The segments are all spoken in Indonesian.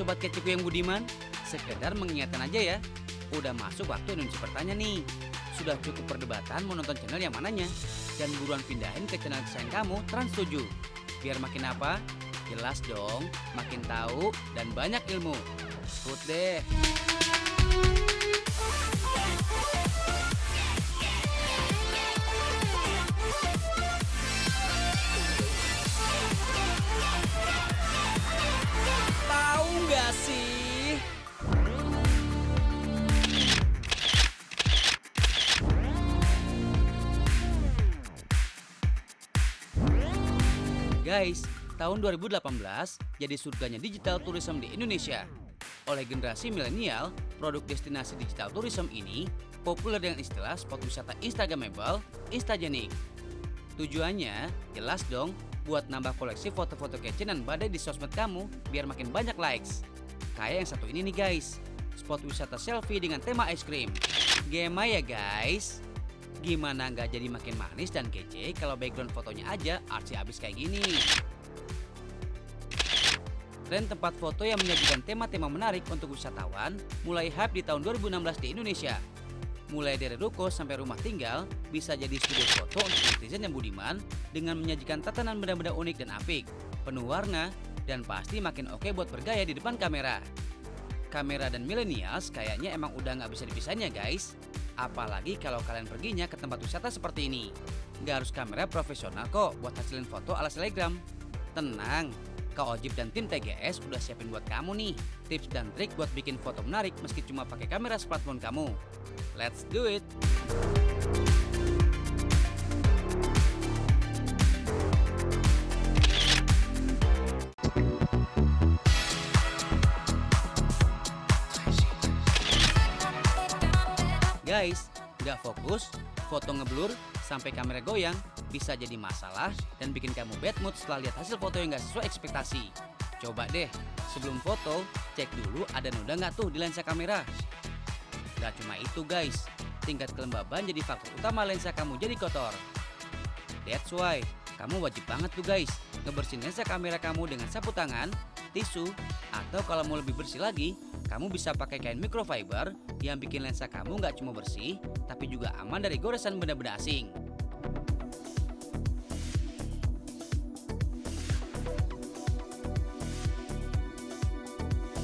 Sobat Keceku yang budiman, sekedar mengingatkan aja ya. Udah masuk waktu Indonesia Bertanya nih. Sudah cukup perdebatan mau nonton channel yang mananya. Dan buruan pindahin ke channel kesayangan kamu, Trans7. Biar makin apa? Jelas dong, makin tahu dan banyak ilmu. Ikut deh. Tahu nggak sih? Guys, tahun 2018 jadi surganya digital tourism di Indonesia. Oleh generasi milenial, produk destinasi digital tourism ini populer dengan istilah spot wisata instagramable, instagenik. Tujuannya jelas dong, buat nambah koleksi foto-foto kece dan badai di sosmed kamu biar makin banyak likes. Kayak yang satu ini nih guys, spot wisata selfie dengan tema es krim. Gema ya guys. Gimana nggak jadi makin manis dan kece kalau background fotonya aja artsy abis kayak gini. Tren tempat foto yang menyajikan tema-tema menarik untuk wisatawan mulai hype di tahun 2016 di Indonesia. Mulai dari ruko sampai rumah tinggal bisa jadi studio foto untuk netizen yang budiman dengan menyajikan tatanan benda-benda unik dan apik, penuh warna, dan pasti makin oke buat bergaya di depan kamera. Kamera dan millennials kayaknya emang udah nggak bisa dipisahin ya guys. Apalagi kalau kalian perginya ke tempat wisata seperti ini. Nggak harus kamera profesional kok buat hasilin foto ala selebgram. Tenang, Kak Ojib dan tim TGS udah siapin buat kamu nih tips dan trik buat bikin foto menarik meski cuma pakai kamera smartphone kamu. Let's do it! Guys, nggak fokus, foto ngeblur, sampai kamera goyang, bisa jadi masalah dan bikin kamu bad mood setelah lihat hasil foto yang nggak sesuai ekspektasi. Coba deh, sebelum foto, cek dulu ada noda nggak tuh di lensa kamera. Gak cuma itu guys, tingkat kelembaban jadi faktor utama lensa kamu jadi kotor. That's why, kamu wajib banget tuh guys, ngebersihin lensa kamera kamu dengan sapu tangan, tisu, atau kalau mau lebih bersih lagi, kamu bisa pakai kain microfiber yang bikin lensa kamu nggak cuma bersih, tapi juga aman dari goresan benda-benda asing.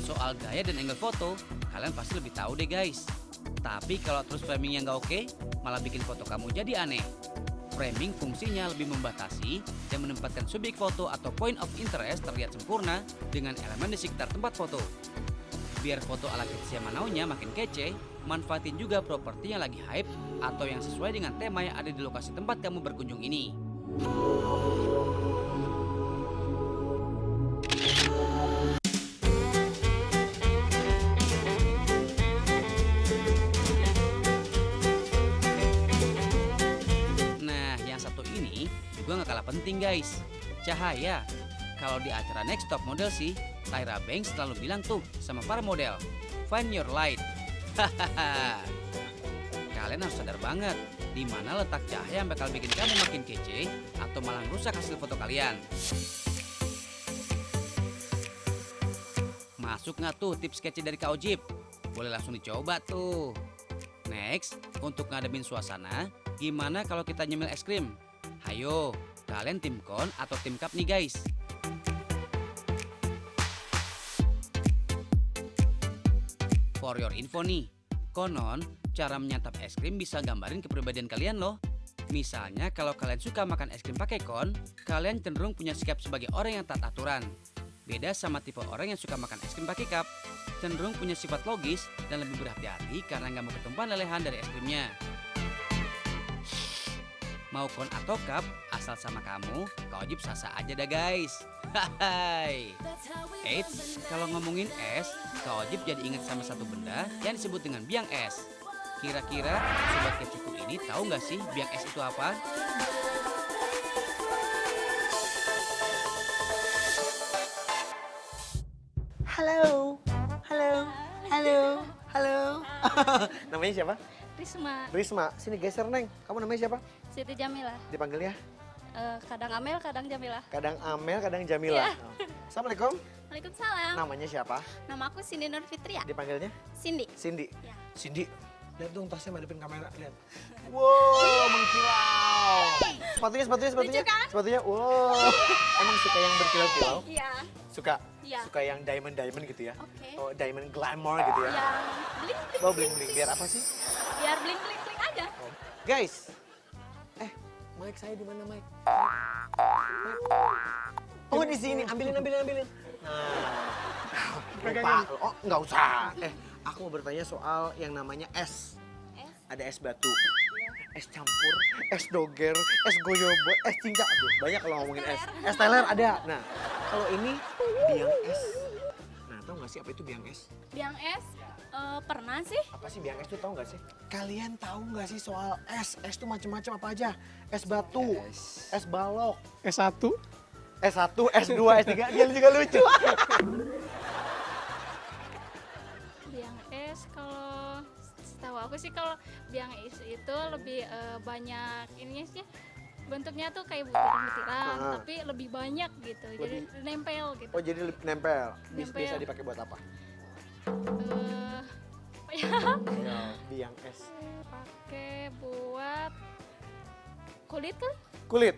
Soal gaya dan angle foto, kalian pasti lebih tahu deh guys. Tapi kalau terus framingnya nggak oke, malah bikin foto kamu jadi aneh. Framing fungsinya lebih membatasi dan menempatkan subjek foto atau point of interest terlihat sempurna dengan elemen di sekitar tempat foto. Biar foto ala Kezia Manaunya makin kece, manfaatin juga properti yang lagi hype atau yang sesuai dengan tema yang ada di lokasi tempat kamu berkunjung ini. Nah, yang satu ini juga nggak kalah penting guys, cahaya. Kalau di acara Next Top Model sih, Tyra Banks selalu bilang tuh sama para model, find your light. Hahaha. Kalian harus sadar banget, di mana letak cahaya yang bakal bikin kamu makin kece atau malah rusak hasil foto kalian. Masuk nggak tuh tips kece dari Kak Ojib? Boleh langsung dicoba tuh. Next, untuk ngademin suasana, gimana kalau kita nyemil es krim? Hayo, kalian tim kon atau tim cup nih guys? For your info nih, konon cara menyantap es krim bisa gambarin kepribadian kalian loh. Misalnya kalau kalian suka makan es krim pakai kon, kalian cenderung punya sikap sebagai orang yang taat aturan. Beda sama tipe orang yang suka makan es krim pakai cup, cenderung punya sifat logis dan lebih berhati-hati karena nggak mau ketumpahan lelehan dari es krimnya. Mau kon atau cup, asal sama kamu, Kak Ojib sasa aja dah guys. Hai. Eits, kalau ngomongin es, Kak Ojib jadi ingat sama satu benda yang disebut dengan biang es. Kira-kira sobat keceku ini tahu nggak sih biang es itu apa? Halo, halo, halo, halo. Namanya siapa? Risma, Risma. Sini geser Neng. Kamu namanya siapa? Siti Jamila, Dipanggil ya. Kadang Amel, kadang Jamila. Kadang Amel, kadang Jamila. Iya. Oh. Assalamualaikum. Waalaikumsalam. Namanya siapa? Nama aku Cindy Nur Fitria. Dipanggilnya? Cindy. Cindy. Ya. Cindy, lihat dong tasnya madepin kamera, lihat. Wow, mengkilau. Sepatunya. Lucu kan? Sepatunya, wow. Emang suka yang berkilau-kilau? Iya. Suka? Iya. Suka yang diamond gitu ya? Oke. Oh, diamond glamour gitu ya? Yang bling bling. Oh, bling-bling. Biar apa sih? Biar bling bling bling aja. Oh. Guys, mic saya di mana mic? Oh, di sini. Ambilin. Nah, lupa. Oh, nggak usah. Aku mau bertanya soal yang namanya es. Es. Ada es batu, es campur, es doger, es goyobo, es cincang. Aduh, banyak kalau ngomongin es. Es teler ada. Nah, kalau ini biang es. Nah, tahu nggak sih apa itu biang es? Biang es. Pernah sih. Apa sih biang es tuh, tahu nggak sih? Kalian tahu nggak sih soal es? Es tuh macam-macam apa aja? Es batu, es balok, S1. S1, S2, S3, dia juga lucu. Biang es kalau setahu aku sih kalau biang es itu lebih banyak ininya sih. Bentuknya tuh kayak butiran-butiran, Ah. tapi lebih banyak gitu. Jadi nempel gitu. Oh, jadi nempel. Nempel. Bisa dipakai buat apa? Apa ya? Ya, biang es. Pakai buat kulit kan? Kulit.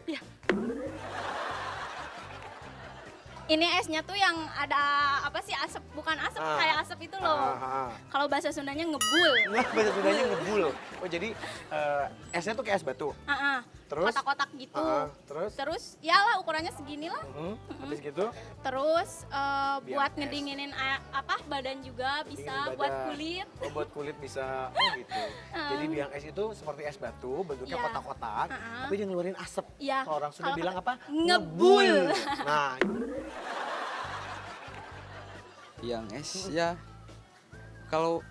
Ini esnya tuh yang ada apa sih asap, bukan asap, kayak asap itu loh. Kalau bahasa Sundanya ngebul. Nah, bahasa Sundanya ngebul. Oh, jadi esnya tuh kayak es batu. Terus? Kotak-kotak gitu. Terus? Terus ya lah ukurannya segini lah. Habis gitu? Terus Biang buat es. ngedinginin apa badan juga bisa, Dinginin buat badan. kulit. Oh, buat kulit bisa. Oh, gitu. Jadi biang es itu seperti es batu, bentuknya Iya. kotak-kotak, tapi dia ngeluarin asap. Iya. Kalau orang Sunda Kalau bilang apa? ngebul. Nah, Biang es ya. Kalau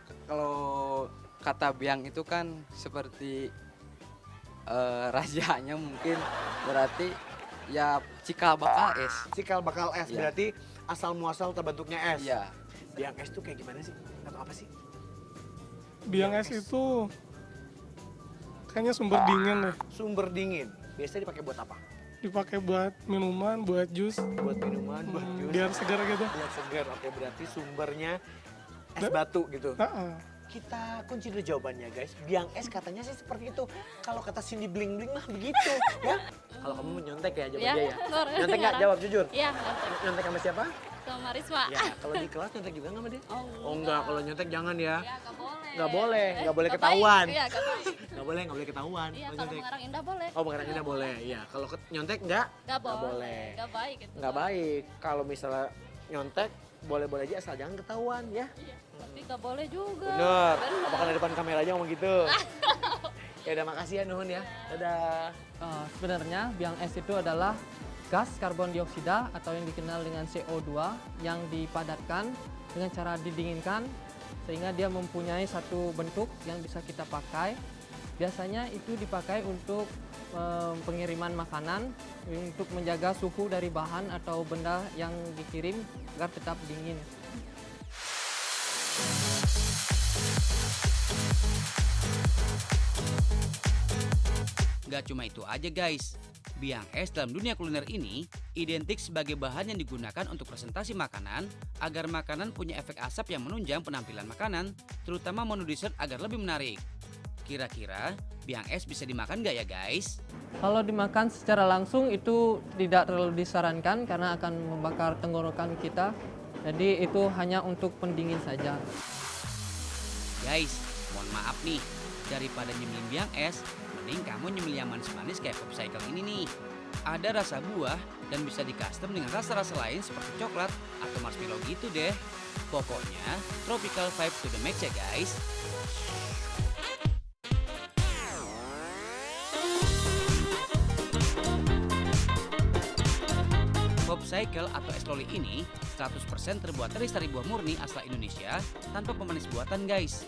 kata biang itu kan seperti rajanya mungkin berarti ya cikal bakal es. cikal bakal es Iya. berarti asal muasal terbentuknya es. Iya. Biang es tuh kayak gimana sih? Atau apa sih? Biang es itu kayaknya sumber dingin deh. Sumber dingin. Biasanya dipakai buat apa? Dipakai buat minuman, buat jus, Buat minuman, buat jus. biar segar gitu. Biar segar. Oke, berarti sumbernya es batu gitu. Heeh. Kita kunci dulu jawabannya, guys. Biang es katanya sih seperti itu. Kalau kata Cindy Bling Bling mah begitu, ya. Kalau kamu mau nyontek ya, jawab Ya, dia ya. boleh. Nyontek nggak? Jawab jujur. Iya, nonton. Nyontek sama siapa? Sama Risma. Ya, kalau di kelas nyontek juga nggak sama dia? Oh, enggak. Kalau nyontek jangan ya. Ya, nggak boleh. Nggak boleh Nggak ketahuan. baik. Iya, nggak baik. Nggak boleh ketahuan. Iya, kalau kalau nyontek. mengarang indah boleh. Oh, mengarang indah boleh. Iya, kalau nyontek nggak? Nggak Nggak boleh. boleh. Nggak baik gitu. Nggak baik. Kalau misalnya nyontek, boleh-boleh aja asal jangan ketahuan ya. Iya, tapi nggak boleh juga. Bener. Bener. Apakah di depan kamera aja ngomong gitu? Ya udah, makasih ya Nuhun ya. Dadah. Sebenarnya biang es itu adalah gas karbon dioksida atau yang dikenal dengan CO2 yang dipadatkan dengan cara didinginkan sehingga dia mempunyai satu bentuk yang bisa kita pakai. Biasanya itu dipakai untuk pengiriman makanan untuk menjaga suhu dari bahan atau benda yang dikirim agar tetap dingin. Gak cuma itu aja guys, biang es dalam dunia kuliner ini identik sebagai bahan yang digunakan untuk presentasi makanan agar makanan punya efek asap yang menunjang penampilan makanan, terutama menu dessert agar lebih menarik. Kira-kira biang es bisa dimakan gak ya guys? Kalau dimakan secara langsung itu tidak terlalu disarankan karena akan membakar tenggorokan kita. Jadi itu hanya untuk pendingin saja. Guys, mohon maaf nih, daripada nyemilin biang es, mending kamu nyemil yang manis-manis kayak Popsicle ini nih. Ada rasa buah dan bisa di-custom dengan rasa-rasa lain seperti coklat atau marshmallow gitu deh. Pokoknya tropical vibe to the max ya guys. Popsicle atau es loli ini 100% terbuat dari sari buah murni asal Indonesia tanpa pemanis buatan guys.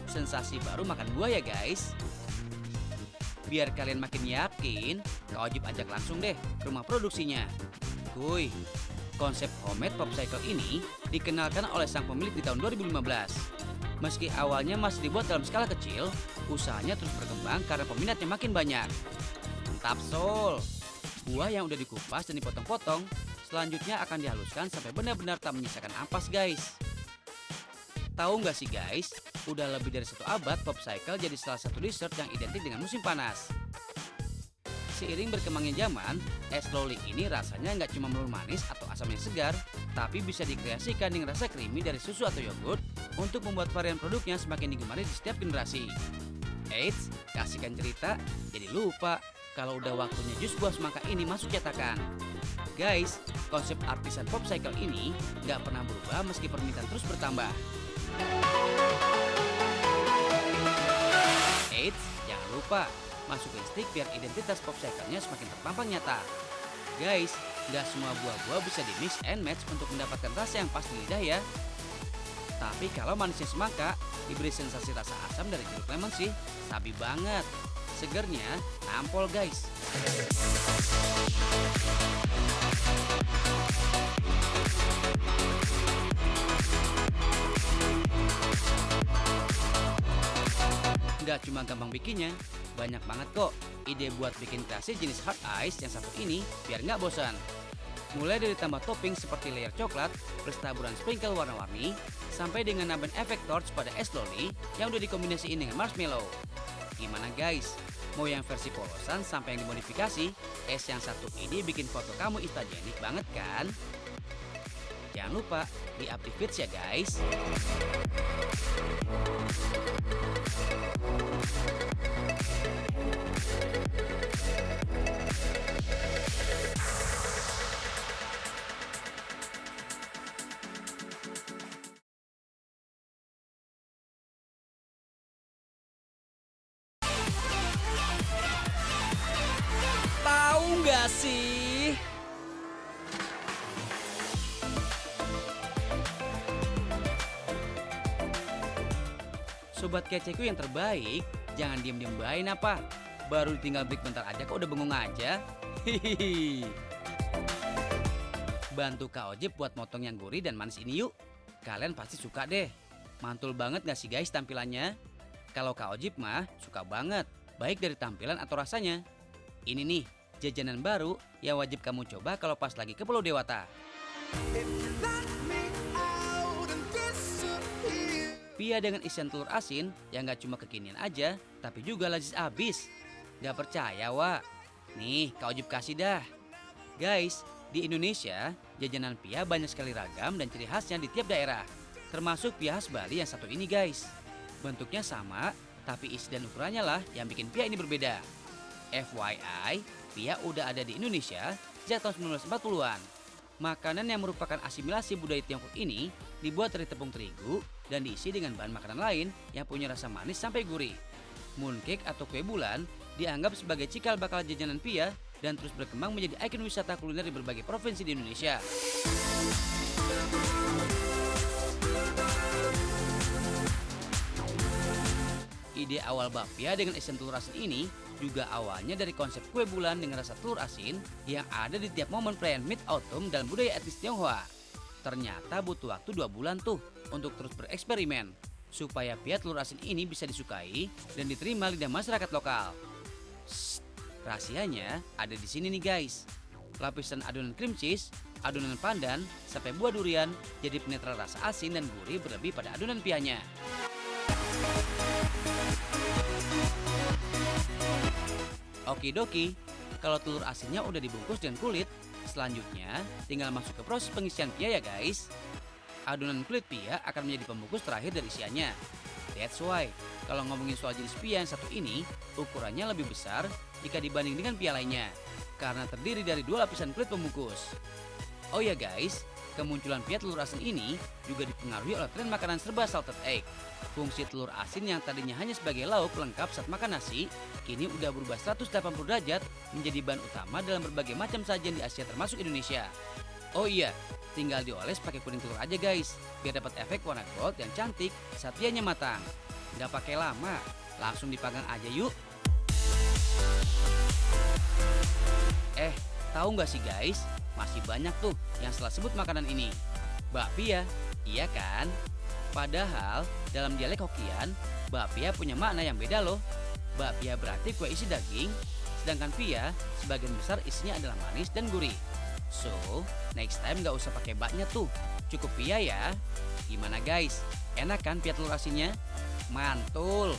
Sensasi baru makan buah ya guys. Biar kalian makin yakin, Kak Ojib ajak langsung deh ke rumah produksinya. Kuy, konsep homemade Popsicle ini dikenalkan oleh sang pemilik di tahun 2015. Meski awalnya masih dibuat dalam skala kecil, usahanya terus berkembang karena peminatnya makin banyak. Mantap Sol. Buah yang udah dikupas dan dipotong-potong selanjutnya akan dihaluskan sampai benar-benar tak menyisakan ampas guys. Tahu nggak sih guys, udah lebih dari 1 abad Popsicle jadi salah satu dessert yang identik dengan musim panas. Seiring berkembangnya zaman, es loli ini rasanya nggak cuma melulu manis atau asam yang segar, tapi bisa dikreasikan dengan rasa creamy dari susu atau yogurt untuk membuat varian produknya semakin digemari di setiap generasi. Eits, kasihkan cerita, jadi lupa kalau udah waktunya jus buah semangka ini masuk cetakan. Guys, konsep artisan Popsicle ini nggak pernah berubah meski permintaan terus bertambah. Eits, jangan lupa masukin stick biar identitas Popsicle-nya semakin terpampang nyata. Guys, nggak semua buah-buah bisa di mix and match untuk mendapatkan rasa yang pas di lidah ya. Tapi kalau manisnya semangka diberi sensasi rasa asam dari jeruk lemon sih, sabi banget. Segernya nampol guys. Nggak cuma gampang bikinnya, banyak banget kok ide buat bikin kreasi jenis hard ice yang satu ini biar nggak bosan. Mulai dari tambah topping seperti layer coklat, plus taburan sprinkle warna-warni, sampai dengan nambahin efek torch pada es loli yang udah dikombinasiin dengan marshmallow. Gimana guys? Mau yang versi polosan sampai yang dimodifikasi, es yang satu ini bikin foto kamu instagenik banget kan? Jangan lupa di-up feeds ya guys. Tahu nggak sih? Sobat keceku yang terbaik, jangan diem-diem bain apa. Baru tinggal break bentar aja kok udah bengong aja. Hihihi. Bantu Kak Ojib buat motong yang gurih dan manis ini yuk. Kalian pasti suka deh. Mantul banget gak sih guys tampilannya? Kalau Kak Ojib mah suka banget, baik dari tampilan atau rasanya. Ini nih, jajanan baru yang wajib kamu coba kalau pas lagi ke Pulau Dewata. Pia dengan isian telur asin yang gak cuma kekinian aja, tapi juga lazis abis. Gak percaya Wak? Nih, Kak Ojib kasih dah. Guys, di Indonesia, jajanan pia banyak sekali ragam dan ciri khasnya di tiap daerah. Termasuk pia khas Bali yang satu ini guys. Bentuknya sama, tapi isi dan ukurannya lah yang bikin pia ini berbeda. FYI, pia udah ada di Indonesia sejak tahun 1940-an. Makanan yang merupakan asimilasi budaya Tiongkok ini dibuat dari tepung terigu dan diisi dengan bahan makanan lain yang punya rasa manis sampai gurih. Mooncake atau kue bulan dianggap sebagai cikal bakal jajanan pia dan terus berkembang menjadi ikon wisata kuliner di berbagai provinsi di Indonesia. Ide awal bakpia dengan isian telur asin ini juga awalnya dari konsep kue bulan dengan rasa telur asin yang ada di tiap momen perayaan Mid-Autumn dalam budaya etnis Tionghoa. Ternyata butuh waktu 2 bulan tuh untuk terus bereksperimen supaya pia telur asin ini bisa disukai dan diterima lidah masyarakat lokal. Shh, rahasianya ada di sini nih guys. Lapisan adonan cream cheese, adonan pandan, sampai buah durian jadi penetral rasa asin dan gurih berlebih pada adonan pianya. Okidoki, kalau telur asinnya udah dibungkus dengan kulit, selanjutnya tinggal masuk ke proses pengisian pia ya guys. Adonan kulit pia akan menjadi pembungkus terakhir dari isiannya. That's why, kalau ngomongin soal jenis pia yang satu ini, ukurannya lebih besar jika dibanding dengan pia lainnya, karena terdiri dari 2 lapisan kulit pembungkus. Oh ya guys, kemunculan pia telur asin ini juga dipengaruhi oleh tren makanan serba salted egg. Fungsi telur asin yang tadinya hanya sebagai lauk pelengkap saat makan nasi, kini udah berubah 180 derajat menjadi bahan utama dalam berbagai macam sajian di Asia termasuk Indonesia. Oh iya, tinggal dioles pakai kuning telur aja guys, biar dapat efek warna gold yang cantik saat pianya matang. Nggak pakai lama, langsung dipanggang aja yuk. Tahu nggak sih guys, masih banyak tuh yang salah sebut makanan ini. Bakpia, iya kan? Padahal dalam dialek Hokkien, bakpia punya makna yang beda loh. Bakpia berarti kue isi daging, Sedangkan Via, sebagian besar isinya adalah manis dan gurih. So, next time nggak usah pakai baknya tuh. Cukup Via ya. Gimana guys? Enak kan Via telur asinnya? Mantul!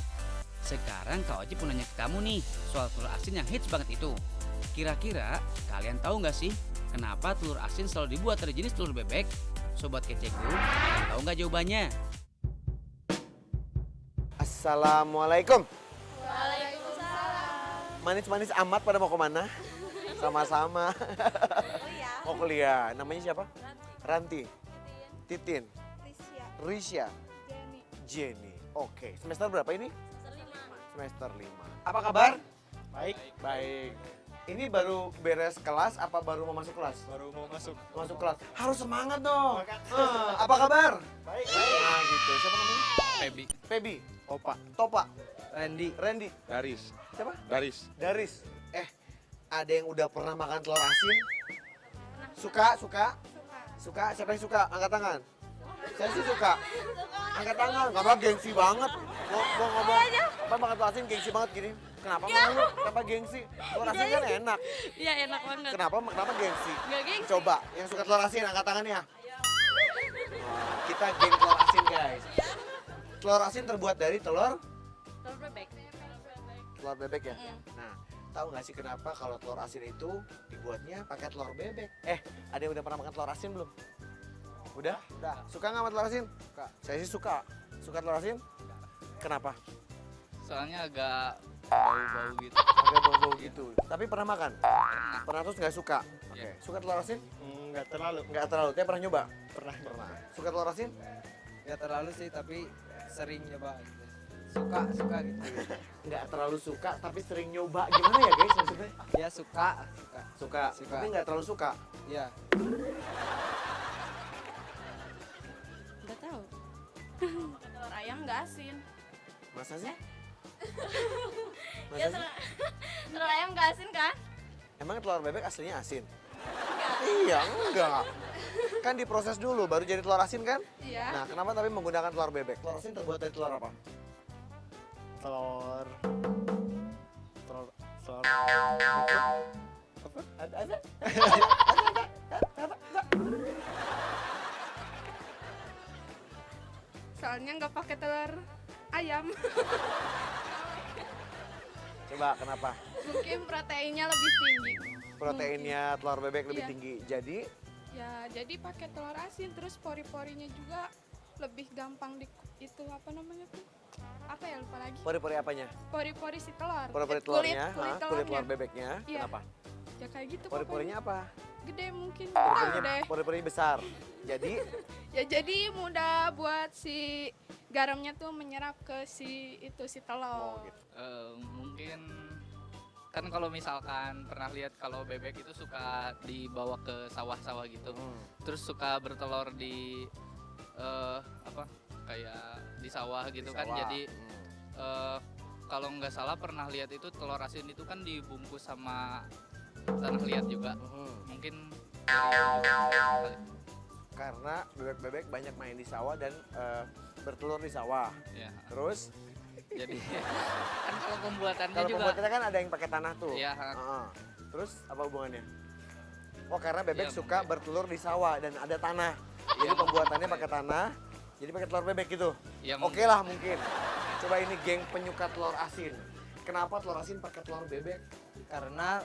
Sekarang Kak Oji mau nanya ke kamu nih soal telur asin yang hits banget itu. Kira-kira kalian tahu nggak sih kenapa telur asin selalu dibuat dari jenis telur bebek? Sobat Keceku, kalian tahu nggak jawabannya? Assalamualaikum. Manis-manis amat pada mau kemana? Sama-sama. Mau kuliah. Namanya siapa? Ranti. Titin. Risya. Jenny. Oke. Semester berapa ini? Semester 5. Apa kabar? Baik. Baik. Ini baru beres kelas apa baru mau masuk kelas? Baru mau masuk. Masuk kelas. Harus semangat dong. Apa kabar? Baik. Nah gitu. Siapa namanya? Febi. Febi. Opa. Topa. Randy. Randy. Daris. Siapa? Daris. Daris. Ada yang udah pernah makan telur asin? Suka? Suka? Siapa yang suka? Angkat tangan. Saya sih suka. Angkat tangan. Kenapa gengsi banget? Mau ngomong apa makan telur asin gengsi banget gini? Kenapa malu? Kenapa gengsi? Telur asin kan enak. Iya enak banget. Kenapa gengsi? Nggak gengsi. Coba yang suka telur asin angkat tangannya. Kita geng telur asin guys. Telur asin terbuat dari telur Telur bebek. telur bebek ya. Nah, tahu nggak sih kenapa kalau telur asin itu dibuatnya pakai telur bebek? Ada yang udah pernah makan telur asin belum? Udah? Suka nggak sama telur asin? Suka. Saya sih suka. Suka telur asin? Kenapa? Soalnya agak bau-bau gitu. Agak bau-bau gitu. Tapi pernah makan? Pernah terus nggak suka? Oke. Suka telur asin? Nggak terlalu. Nggak terlalu. Tapi pernah nyoba? Pernah. Suka telur asin? Gak terlalu sih, tapi sering nyoba gitu. Suka gitu. Nggak terlalu suka, tapi sering nyoba. Gimana ya guys maksudnya? Ya suka. Suka. Tapi nggak terlalu suka. Ya. Nggak tahu. Telur ayam nggak asin. Masa sih? Ya, Masa sih? telur ayam nggak asin kan? Emang telur bebek aslinya asin? Iya, enggak. Kan diproses dulu, baru jadi telur asin kan? Iya. Nah, kenapa tapi menggunakan telur bebek? Telur asin terbuat dari telur apa? Telur. Ada? Soalnya nggak pakai telur ayam. Coba, kenapa? Mungkin proteinnya lebih tinggi. Proteinnya telur bebek lebih Iya. tinggi. Jadi, Ya, jadi pakai telur asin terus pori-porinya juga lebih gampang itu apa namanya tuh? Apa ya lupa lagi. pori-pori apanya? Pori-pori si telur. Pori-pori Kulit telurnya, kulit kulit telur telurnya. bebeknya. Iya. Kenapa? Ya kayak gitu Pori-porinya apa? pokoknya. Gede mungkin. Nggak tahu Pori-porinya deh. pori-porinya besar. Jadi, Ya jadi mudah buat si garamnya tuh menyerap ke si telur. gitu. Mungkin kan kalau misalkan pernah lihat kalau bebek itu suka dibawa ke sawah-sawah gitu. Terus suka bertelur di apa kayak di sawah gitu kan. Sawah. Jadi kalau nggak salah pernah lihat itu telur asin itu kan dibungkus sama tanah liat juga. Mungkin dari itu juga. Karena bebek-bebek banyak main di sawah dan bertelur di sawah. Ya. Terus, Jadi kan kalau pembuatannya kalau juga pembuatannya kan ada yang pakai tanah tuh. Iya. Heeh. Terus apa hubungannya? Oh karena bebek Iya, suka mungkin. bertelur di sawah dan ada tanah. Jadi Iya, pembuatannya mungkin. pakai tanah. Jadi pakai telur bebek gitu. Ya, Oke lah mungkin. Coba ini geng penyuka telur asin. Kenapa telur asin pakai telur bebek? Karena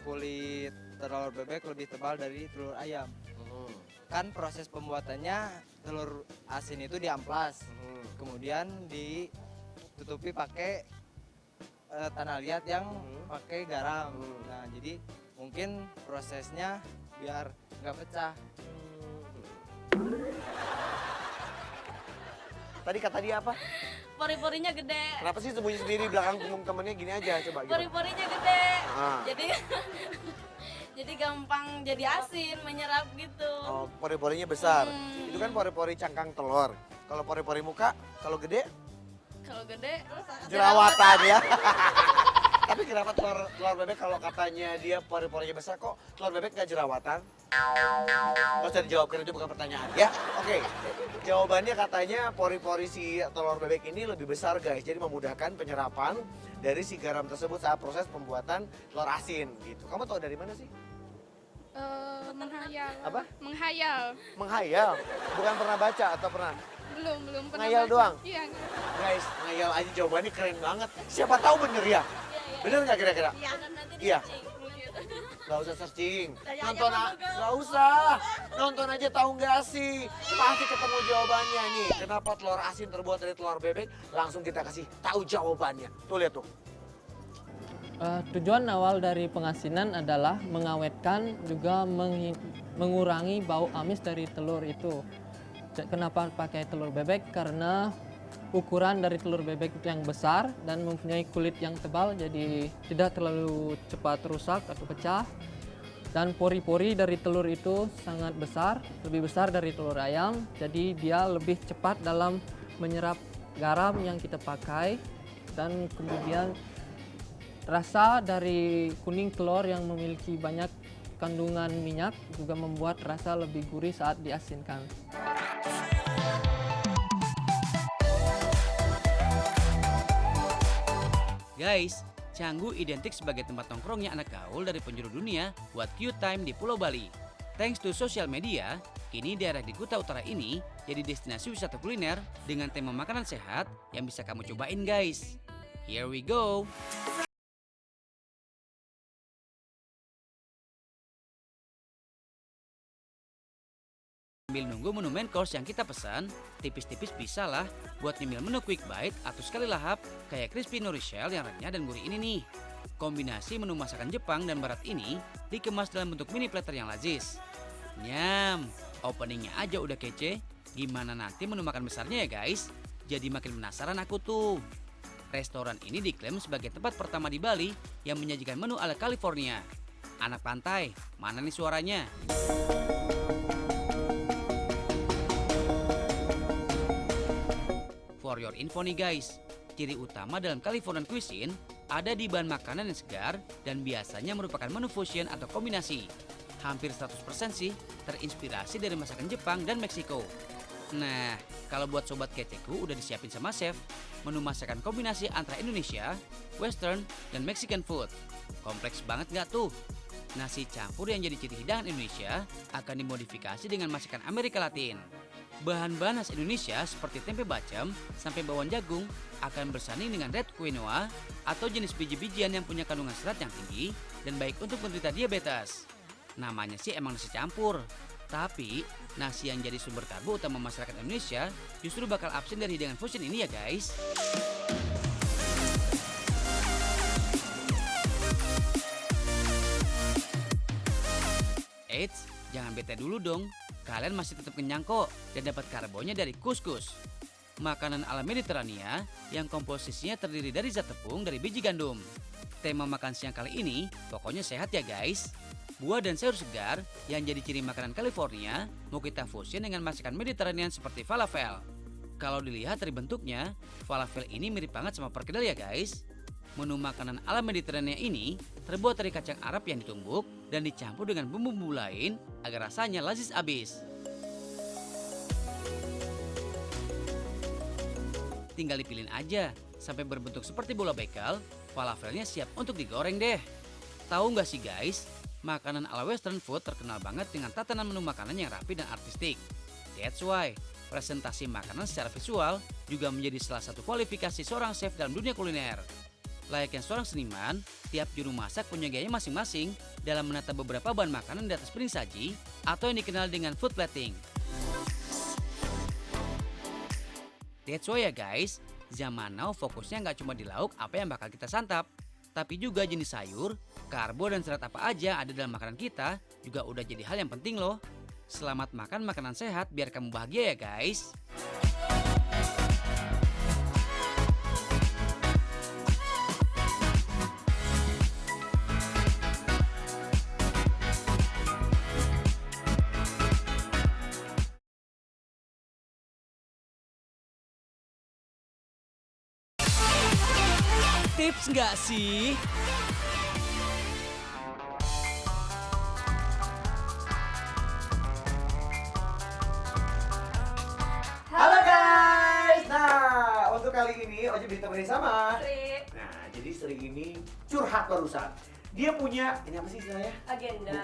kulit telur bebek lebih tebal dari telur ayam. Kan proses pembuatannya telur asin itu diamplas. Kemudian ditutupi pakai tanah liat yang pakai garam. Nah, jadi mungkin prosesnya biar nggak pecah. Tadi kata dia apa? Pori-porinya gede. Kenapa sih sembunyi sendiri belakang punggung temennya gini aja coba gitu. Pori-porinya gede. Ah. Jadi jadi gampang jadi asin, menyerap gitu. Oh, pori-porinya besar. Itu kan pori-pori cangkang telur. Kalau pori-pori muka, kalau gede Kalau gede jerawatan ya. Tapi kenapa telur bebek kalau katanya dia pori-porinya besar kok telur bebek nggak jerawatan? Nggak usah dijawabkan, itu bukan pertanyaan ya. Oke, jawabannya katanya pori-pori si telur bebek ini lebih besar guys. Jadi memudahkan penyerapan dari si garam tersebut saat proses pembuatan telur asin gitu. Kamu tahu dari mana sih? Menghayal. Apa? Menghayal. Menghayal, bukan pernah baca atau pernah? Belum pernah Ngayal baca. doang? Iya. Guys, ngayal aja jawabannya keren banget. Siapa tahu bener ya? Bener nggak kira-kira? Iya. Gak usah searching. Gak usah. Nonton aja tahu nggak sih? Pasti ketemu jawabannya nih. Kenapa telur asin terbuat dari telur bebek? Langsung kita kasih tahu jawabannya. Tuh lihat tuh. Tujuan awal dari pengasinan adalah mengawetkan juga mengurangi bau amis dari telur itu. Kenapa pakai telur bebek? Karena ukuran dari telur bebek itu yang besar dan mempunyai kulit yang tebal, jadi tidak terlalu cepat rusak atau pecah. Dan pori-pori dari telur itu sangat besar, lebih besar dari telur ayam, jadi dia lebih cepat dalam menyerap garam yang kita pakai. Dan kemudian rasa dari kuning telur yang memiliki banyak kandungan minyak juga membuat rasa lebih gurih saat diasinkan. Guys, Canggu identik sebagai tempat nongkrongnya anak gaul dari penjuru dunia buat Q-Time di Pulau Bali. Thanks to sosial media, kini daerah di Kuta Utara ini jadi destinasi wisata kuliner dengan tema makanan sehat yang bisa kamu cobain guys. Here we go! Sambil nunggu menu main course yang kita pesan, tipis-tipis bisa lah buat nyemil menu quick bite atau sekali lahap kayak crispy nori shell yang renyah dan gurih ini nih. Kombinasi menu masakan Jepang dan Barat ini dikemas dalam bentuk mini platter yang lazis. Nyam, openingnya aja udah kece, gimana nanti menu makan besarnya ya guys? Jadi makin penasaran aku tuh. Restoran ini diklaim sebagai tempat pertama di Bali yang menyajikan menu ala California. Anak pantai, mana nih suaranya? For your info nih guys, ciri utama dalam Californian cuisine ada di bahan makanan yang segar dan biasanya merupakan menu fusion atau kombinasi. Hampir 100% sih terinspirasi dari masakan Jepang dan Meksiko. Nah, kalau buat sobat keceku udah disiapin sama chef menu masakan kombinasi antara Indonesia, Western, dan Mexican food. Kompleks banget nggak tuh? Nasi campur yang jadi ciri hidangan Indonesia akan dimodifikasi dengan masakan Amerika Latin. Bahan-bahan khas Indonesia seperti tempe bacem sampai bawang jagung akan bersanding dengan red quinoa atau jenis biji-bijian yang punya kandungan serat yang tinggi dan baik untuk penderita diabetes. Namanya sih emang nasi campur, tapi nasi yang jadi sumber karbo utama masyarakat Indonesia justru bakal absen dari hidangan fusion ini ya guys. Eits, jangan bete dulu dong. Kalian masih tetap kenyang kok dan dapat karbonya dari kuskus. Makanan ala Mediterania yang komposisinya terdiri dari zat tepung dari biji gandum. Tema makan siang kali ini pokoknya sehat ya guys. Buah dan sayur segar yang jadi ciri makanan California mau kita fusion dengan masakan Mediterranean seperti falafel. Kalau dilihat dari bentuknya, falafel ini mirip banget sama perkedel ya guys. Menu makanan ala Mediterania ini terbuat dari kacang Arab yang ditumbuk dan dicampur dengan bumbu-bumbu lain agar rasanya lazis abis. Tinggal dipilih aja sampai berbentuk seperti bola bekel, falafelnya siap untuk digoreng deh. Tahu nggak sih guys, makanan ala Western food terkenal banget dengan tatanan menu makanan yang rapi dan artistik. That's why presentasi makanan secara visual juga menjadi salah satu kualifikasi seorang chef dalam dunia kuliner. Layaknya seorang seniman, tiap juru masak punya gayanya masing-masing dalam menata beberapa bahan makanan di atas piring saji atau yang dikenal dengan food plating. That's why ya guys, zaman now fokusnya nggak cuma di lauk apa yang bakal kita santap, tapi juga jenis sayur, karbo dan serat apa aja ada dalam makanan kita juga udah jadi hal yang penting loh. Selamat makan makanan sehat biar kamu bahagia ya guys. Tips nggak sih? Halo guys. Nah, untuk kali ini Oji ditemani sama Sri. Nah, jadi Sri ini curhat barusan. Dia punya, ini apa sih istilahnya? Agenda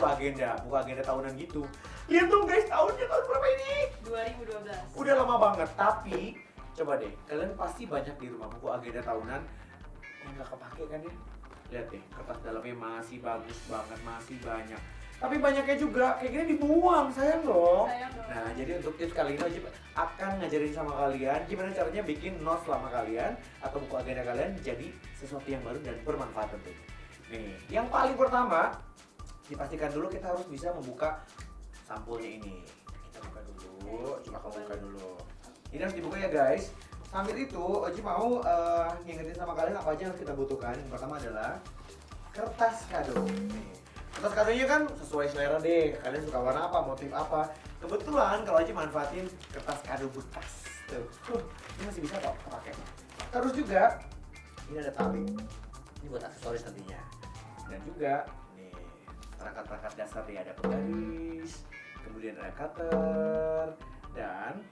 Buku agenda tahunan gitu. Lihat dong guys, tahunnya tahun berapa ini? 2012. Udah lama banget, tapi coba deh, kalian pasti banyak di rumah buku agenda tahunan yang gak kepake kan ya? Lihat deh, kertas dalamnya masih bagus banget, masih banyak. Tapi banyaknya juga kayak gini dibuang, sayang dong. Sayang dong. Nah, jadi untuk tips kali ini Ojib akan ngajarin sama kalian gimana caranya bikin notes selama kalian atau buku agenda kalian jadi sesuatu yang baru dan bermanfaat tentu. Nih, yang paling pertama dipastikan dulu kita harus bisa membuka sampulnya ini. Kita buka dulu, coba kamu buka dulu. Ini harus dibuka ya guys. Sambil itu, Oji mau ngingetin sama kalian apa aja yang harus kita butuhkan. Yang pertama adalah kertas kado. Nih. Kertas kadonya kan sesuai selera deh. Kalian suka warna apa, motif apa. Kebetulan kalau Oji manfaatin kertas kado bekas. Tuh, ini masih bisa kok kepake. Terus juga, ini ada tali. Ini buat aksesoris nantinya. Dan juga, nih, perangkat-perangkat dasar nih. Ada penggaris, kemudian ada cutter, dan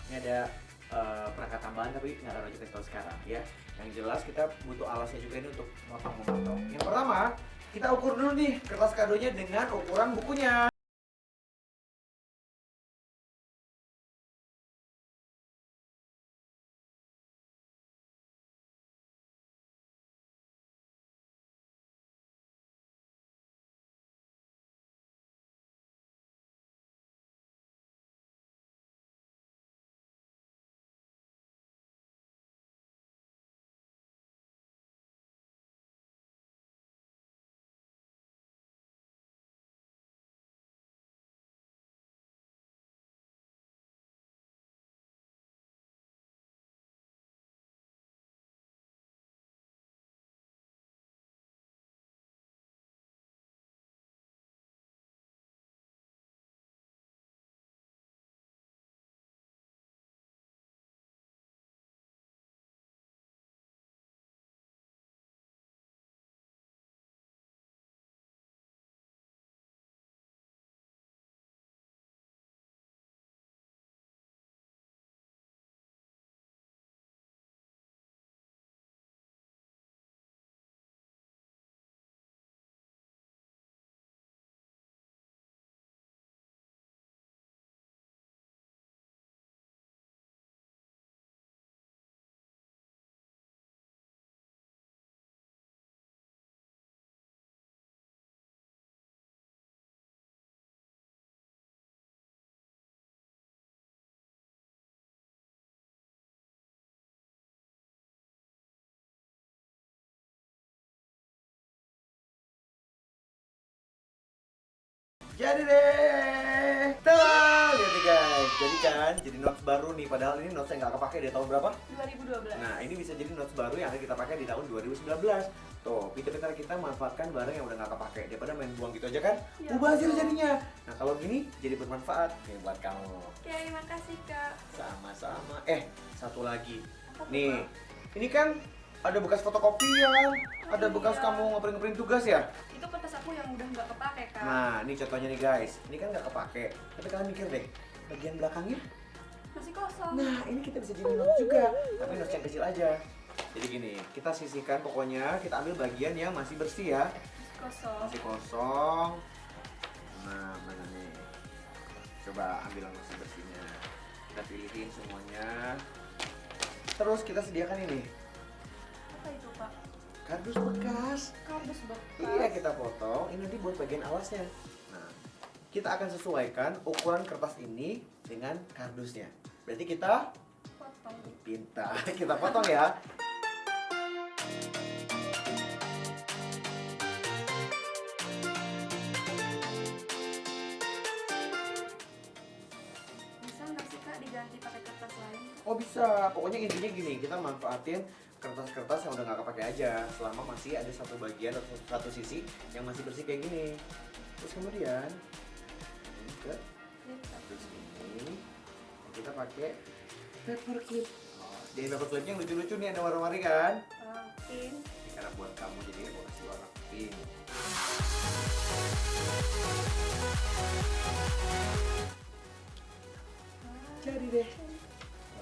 ini ada perangkat tambahan tapi nggak akan kita tahu sekarang ya. Yang jelas kita butuh alasnya juga ini untuk motong-memotong. Yang pertama, kita ukur dulu nih kertas kadonya dengan ukuran bukunya. Jadi deh, tada! Lihat nih guys, jadi kan, jadi notes baru nih. Padahal ini notes yang nggak kepake dari tahun berapa? 2012. Nah, ini bisa jadi notes baru yang akan kita pakai di tahun 2019. Tuh, pintar-pintar kita manfaatkan barang yang udah nggak kepake daripada main buang gitu aja kan? Ya, Mubazir betul. jadinya. Nah, kalau gini jadi bermanfaat nih buat kamu. Oke, makasih Kak. Sama-sama. Satu lagi. Apa tuh, Nih, Kak? ini kan ada bekas fotokopian, ada bekas iya. kamu ngeprint tugas ya? Itu kertas aku yang udah nggak kepake Kak. Nah, ini contohnya nih guys. Ini kan nggak kepake. Tapi kalian mikir deh, bagian belakangnya. Masih kosong. Nah, ini kita bisa jadi notes juga. Tapi notes yang kecil aja. Jadi gini, kita sisihkan pokoknya. Kita ambil bagian yang masih bersih ya. Kosong. Masih kosong. Nah, mana nih? Coba ambil yang masih bersihnya. Kita pilihin semuanya. Terus kita sediakan ini. Apa itu Pak? Kardus bekas. Kardus bekas. Iya, kita potong. Ini nanti buat bagian alasnya. Nah, kita akan sesuaikan ukuran kertas ini dengan kardusnya. Berarti kita Potong. pintar. Kita potong ya. Bisa nggak sih Kak diganti pakai kertas lain? Oh bisa. Pokoknya intinya gini, kita manfaatin kertas-kertas yang udah nggak kepake aja selama masih ada satu bagian atau satu sisi yang masih bersih kayak gini. Terus kemudian ini ke kardus ini kita pakai paper clip. Oh, jadi paper clipnya yang lucu-lucu nih, ada warna-warni kan? Pin. cara buat kamu, jadi mau kasih warna pink. Jadi deh.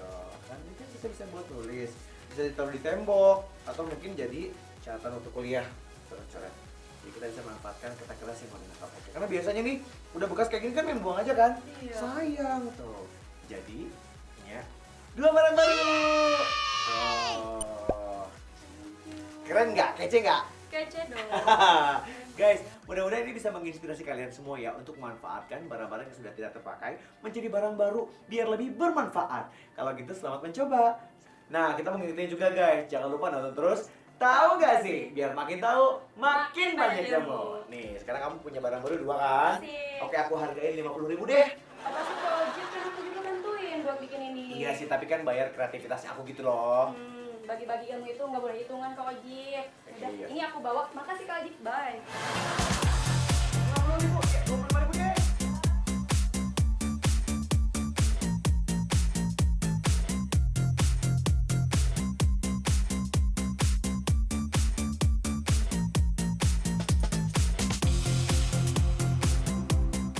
Oh, kan ini kan bisa buat tulis, bisa ditaruh di tembok, atau mungkin jadi catatan untuk kuliah. Coret-coret. Jadi kita bisa manfaatkan kertas keras yang mau dipakai. Karena biasanya nih udah bekas kayak gini kan main buang aja kan? Iya. Sayang tuh. Jadi punya 2 barang baru. Oh. Keren nggak? Kece nggak? Kece dong. Guys, mudah-mudahan ini bisa menginspirasi kalian semua ya untuk memanfaatkan barang-barang yang sudah tidak terpakai menjadi barang baru biar lebih bermanfaat. Kalau gitu selamat mencoba. Nah, kita mengikuti juga guys. Jangan lupa nonton terus. Tahu gak sih? Biar makin tahu, makin banyak ilmu. Nih, sekarang kamu punya barang baru 2 kan? Sip. Oke, aku hargain 50.000 deh. Apa sih Kak Ojek, kan aku juga bantuin buat bikin ini. Iya sih, tapi kan bayar kreativitasnya aku gitu loh. Bagi-bagi ilmu itu nggak boleh hitungan Kak Ojek. Udah